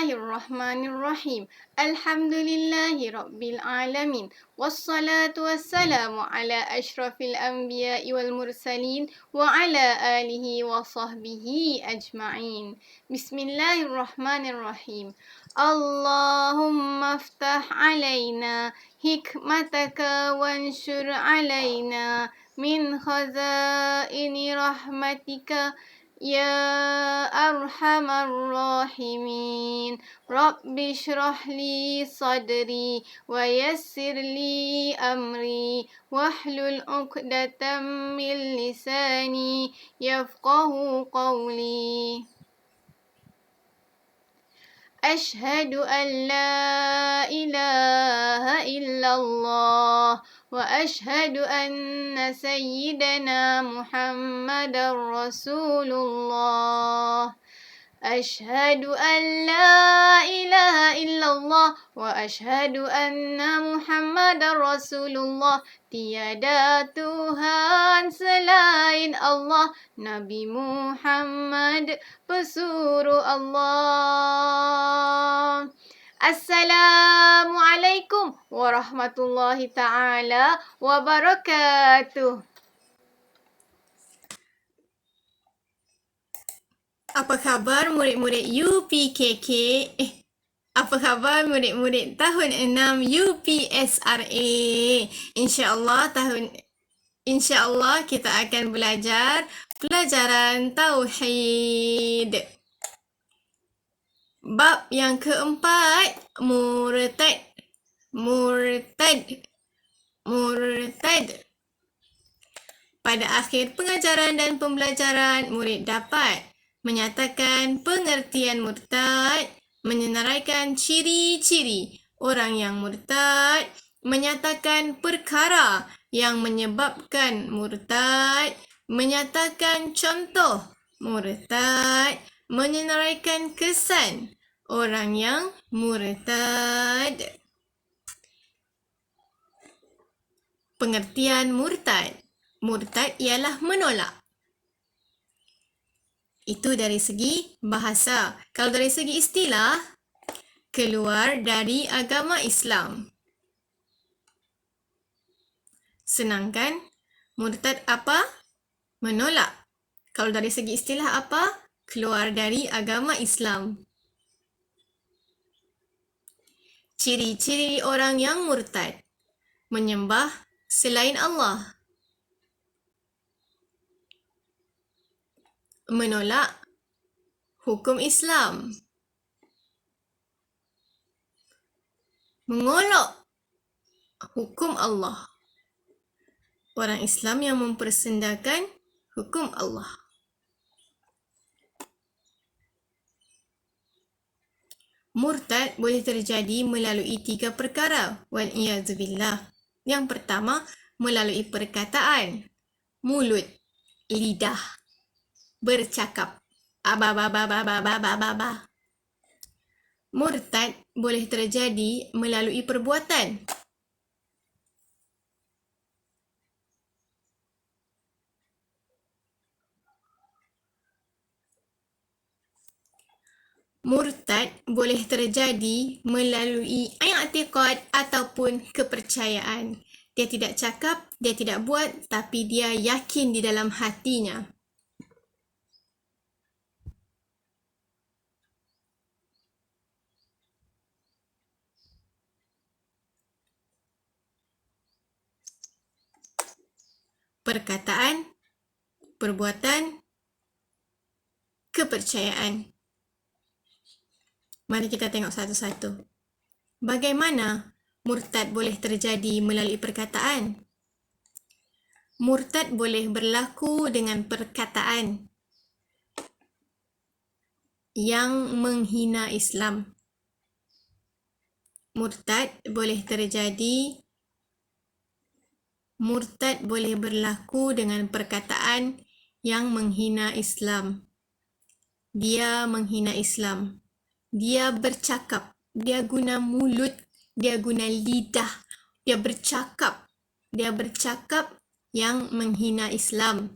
Bismillahirrahmanirrahim. Alhamdulillahi rabbil alamin. Wassalatu wassalamu ala asyrafil anbiya'i wal mursalin wa ala alihi wa sahbihi ajma'in. Bismillahirrahmanirrahim. Allahumma aftah alaina hikmataka wanshur alaina min khazaini rahmatika Ya Arhamar Rahimin. Rabbi shrah li sadri wa yassir li amri wahlul 'uqdatam min lisani yafqahu qawli. Ashhadu an la ilaha illallah wa ashhadu anna sayyidana Muhammadar Rasulullah. أشهد أن لا إله إلا الله وأشهد أن محمد رسول الله. Tiada Tuhan selain Allah, Nabi Muhammad pesuruh Allah. Assalamualaikum warahmatullahi taala wabarakatuh. Apa khabar murid-murid UPKK? Apa khabar murid-murid tahun 6 UPSRA? InsyaAllah kita akan belajar pelajaran Tauhid. Bab yang keempat, Murtad. Pada akhir pengajaran dan pembelajaran, murid dapat menyatakan pengertian murtad, menyenaraikan ciri-ciri orang yang murtad, menyatakan perkara yang menyebabkan murtad, menyatakan contoh murtad, menyenaraikan kesan orang yang murtad. Pengertian murtad. Murtad ialah menolak. Itu dari segi bahasa. Kalau dari segi istilah, keluar dari agama Islam. Senang kan? Murtad apa? Menolak. Kalau dari segi istilah apa? Keluar dari agama Islam. Ciri-ciri orang yang murtad. Menyembah selain Allah. Menolak hukum Islam. Mengolok hukum Allah. Orang Islam yang mempersendakan hukum Allah. Murtad boleh terjadi melalui 3 perkara. Wal-iyazubillah. Yang pertama, melalui perkataan. Mulut, lidah. Bercakap. Murtad boleh terjadi melalui perbuatan. Murtad boleh terjadi melalui i'tiqad ataupun kepercayaan. Dia tidak cakap, dia tidak buat, tapi dia yakin di dalam hatinya. Perkataan, perbuatan, kepercayaan. Mari kita tengok satu-satu. Bagaimana murtad boleh terjadi melalui perkataan? Murtad boleh berlaku dengan perkataan yang menghina Islam. Murtad boleh berlaku dengan perkataan yang menghina Islam. Dia menghina Islam. Dia bercakap. Dia guna mulut. Dia guna lidah. Dia bercakap yang menghina Islam.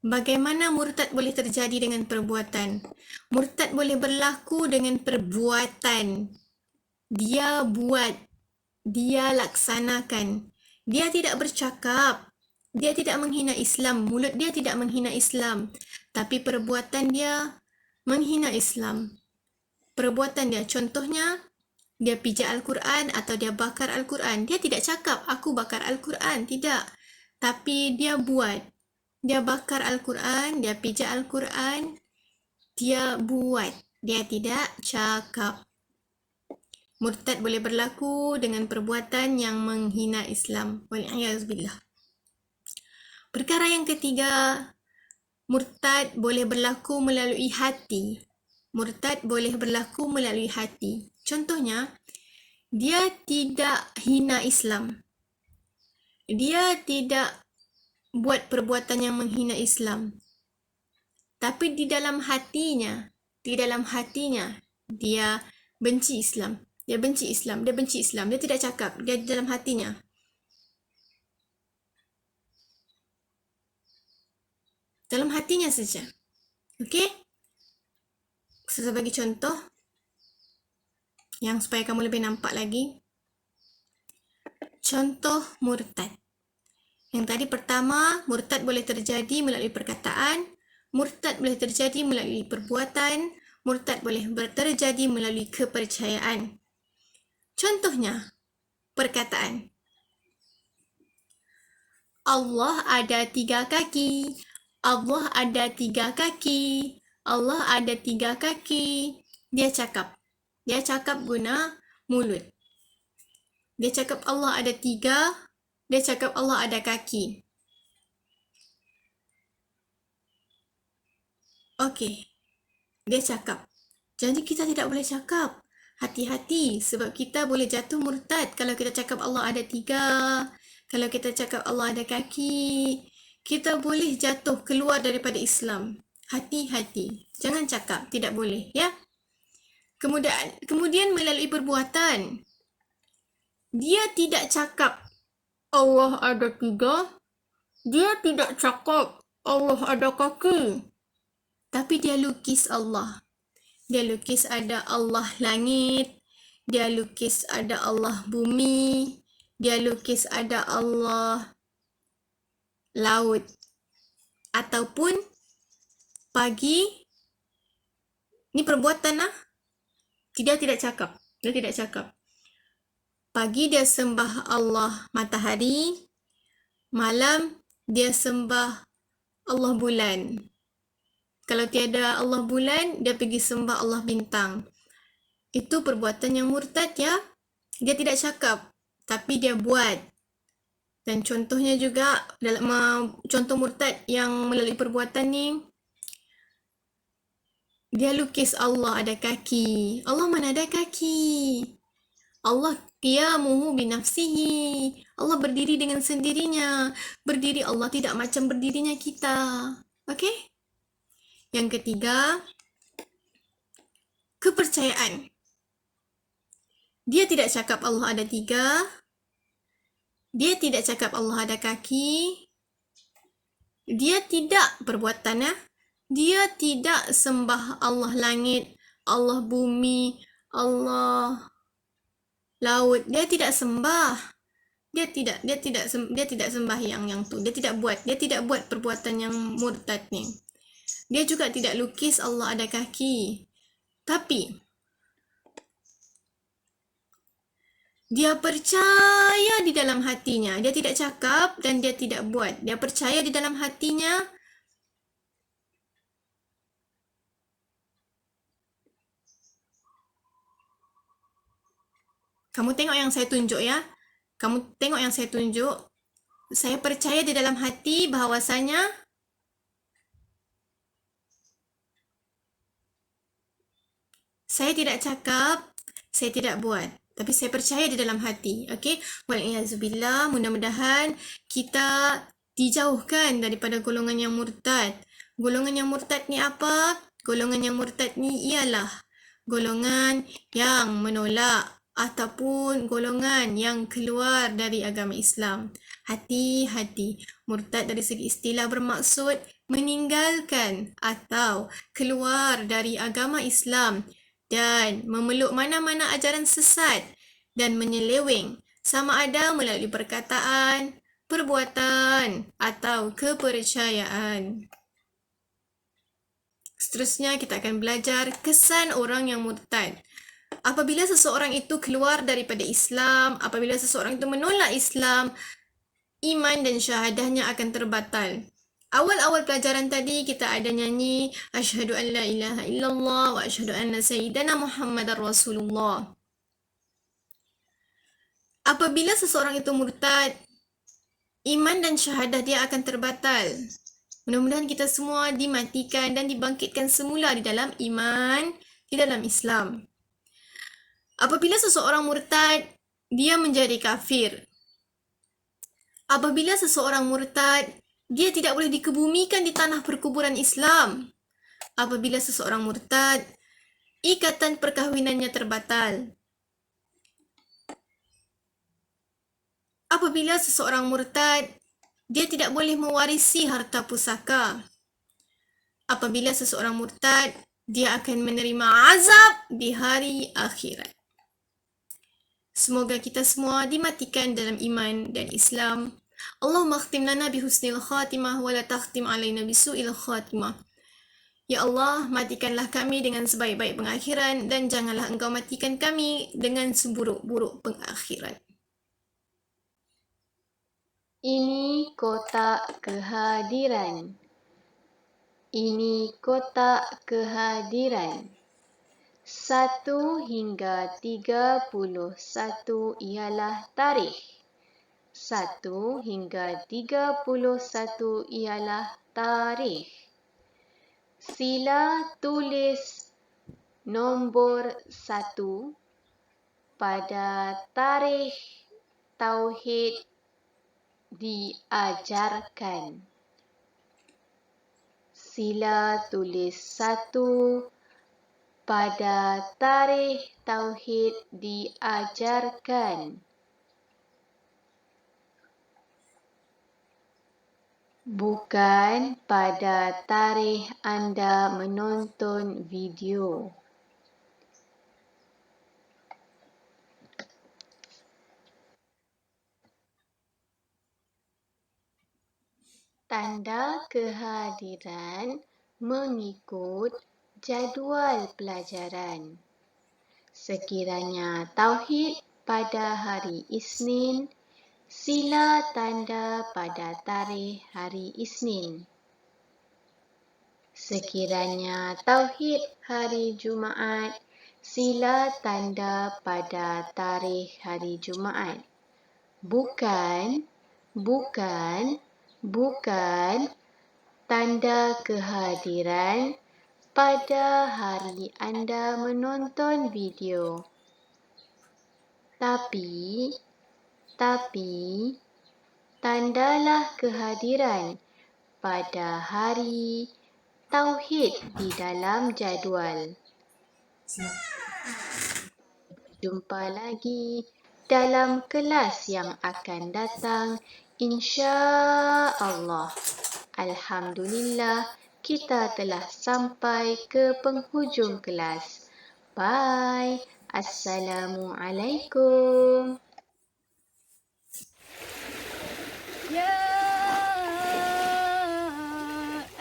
Bagaimana murtad boleh terjadi dengan perbuatan? Murtad boleh berlaku dengan perbuatan. Dia buat, dia laksanakan. Dia tidak bercakap. Dia tidak menghina Islam. Mulut dia tidak menghina Islam. Tapi perbuatan dia menghina Islam. Perbuatan dia, contohnya, dia pijak Al-Quran atau dia bakar Al-Quran. Dia tidak cakap, aku bakar Al-Quran. Tidak. Tapi dia buat. Dia bakar Al-Quran, dia pijak Al-Quran, dia buat. Dia tidak cakap. Murtad boleh berlaku dengan perbuatan yang menghina Islam. Wal'iyazbillah. Perkara yang ketiga, murtad boleh berlaku melalui hati. Murtad boleh berlaku melalui hati. Contohnya, dia tidak hina Islam. Dia tidak buat perbuatan yang menghina Islam. Tapi di dalam hatinya, dia benci Islam. Dia benci Islam. Dia tidak cakap. Dia di dalam hatinya. Dalam hatinya saja. Okey? Saya bagi contoh yang supaya kamu lebih nampak lagi. Contoh murtad. Yang tadi pertama, murtad boleh terjadi melalui perkataan, murtad boleh terjadi melalui perbuatan, murtad boleh terjadi melalui kepercayaan. Contohnya, perkataan. Allah ada 3 kaki. Allah ada 3 kaki. Allah ada 3 kaki. Dia cakap. Dia cakap guna mulut. Dia cakap Allah ada 3. Dia cakap Allah ada kaki. Okey. Dia cakap. Jadi kita tidak boleh cakap. Hati-hati sebab kita boleh jatuh murtad kalau kita cakap Allah ada 3. Kalau kita cakap Allah ada kaki, kita boleh jatuh keluar daripada Islam. Hati-hati. Jangan cakap. Tidak boleh. Ya. Kemudian melalui perbuatan. Dia tidak cakap Allah ada 3. Dia tidak cakap Allah ada kaki. Tapi dia lukis Allah. Dia lukis ada Allah langit. Dia lukis ada Allah bumi. Dia lukis ada Allah laut. Ataupun pagi. Ni perbuatan lah. Dia tidak cakap. Dia tidak cakap. Pagi dia sembah Allah matahari. Malam dia sembah Allah bulan. Kalau tiada Allah bulan, dia pergi sembah Allah bintang. Itu perbuatan yang murtad ya. Dia tidak cakap, tapi dia buat. Dan contohnya juga, contoh murtad yang melalui perbuatan ni, dia lukis Allah ada kaki. Allah mana ada kaki? Allah qiyamuhu binafsihi. Allah berdiri dengan sendirinya. Berdiri Allah tidak macam berdirinya kita. Okey? Yang ketiga, kepercayaan. Dia tidak cakap Allah ada 3. Dia tidak cakap Allah ada kaki. Dia tidak perbuatan. Dia tidak sembah Allah langit, Allah bumi, Allah laut. Dia tidak sembah. Dia tidak sembahyang yang tu. Dia tidak buat perbuatan yang murtad ni. Dia juga tidak lukis Allah ada kaki. Tapi dia percaya di dalam hatinya. Dia tidak cakap dan dia tidak buat. Dia percaya di dalam hatinya. Kamu tengok yang saya tunjuk ya. Kamu tengok yang saya tunjuk. Saya percaya di dalam hati bahawasanya saya tidak cakap, saya tidak buat. Tapi saya percaya di dalam hati. Okey? Wal'iyazubillah. Mudah-mudahan kita dijauhkan daripada golongan yang murtad. Golongan yang murtad ni apa? Golongan yang murtad ni ialah golongan yang menolak ataupun golongan yang keluar dari agama Islam. Hati-hati. Murtad dari segi istilah bermaksud meninggalkan atau keluar dari agama Islam dan memeluk mana-mana ajaran sesat dan menyeleweng, sama ada melalui perkataan, perbuatan atau kepercayaan. Seterusnya kita akan belajar kesan orang yang murtad. Apabila seseorang itu keluar daripada Islam, apabila seseorang itu menolak Islam, iman dan syahadahnya akan terbatal. Awal-awal pelajaran tadi kita ada nyanyi Asyhadu an la ilaha illallah wa asyhadu anna sayyidana Muhammadar Rasulullah. Apabila seseorang itu murtad, iman dan syahadah dia akan terbatal. Mudah-mudahan kita semua dimatikan dan dibangkitkan semula di dalam iman, di dalam Islam. Apabila seseorang murtad, dia menjadi kafir. Apabila seseorang murtad, dia tidak boleh dikebumikan di tanah perkuburan Islam. Apabila seseorang murtad, ikatan perkahwinannya terbatal. Apabila seseorang murtad, dia tidak boleh mewarisi harta pusaka. Apabila seseorang murtad, dia akan menerima azab di hari akhirat. Semoga kita semua dimatikan dalam iman dan Islam. Allahumma khtim lana bihusnil khatimah wa la takhtim alaina bisu'il khatimah. Ya Allah, matikanlah kami dengan sebaik-baik pengakhiran dan janganlah Engkau matikan kami dengan seburuk-buruk pengakhiran. Ini kotak kehadiran. Ini kotak kehadiran. 1 hingga 31 ialah tarikh. 1 hingga 31 ialah tarikh. Sila tulis nombor 1 pada tarikh tauhid diajarkan. Sila tulis 1 pada tarikh tauhid diajarkan. Bukan pada tarikh anda menonton video. Tanda kehadiran mengikut jadual pelajaran. Sekiranya tauhid pada hari Isnin, sila tanda pada tarikh hari Isnin. Sekiranya tauhid hari Jumaat, sila tanda pada tarikh hari Jumaat. Bukan tanda kehadiran pada hari anda menonton video. Tapi tandalah kehadiran pada hari tauhid di dalam jadual. Jumpa lagi dalam kelas yang akan datang, insya-Allah. Alhamdulillah, kita telah sampai ke penghujung kelas. Bye. Assalamualaikum. يا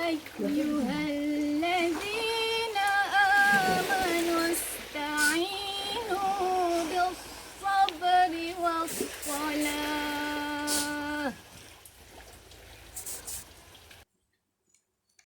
أيها الذين آمنوا استعينوا بالصبر والصلاة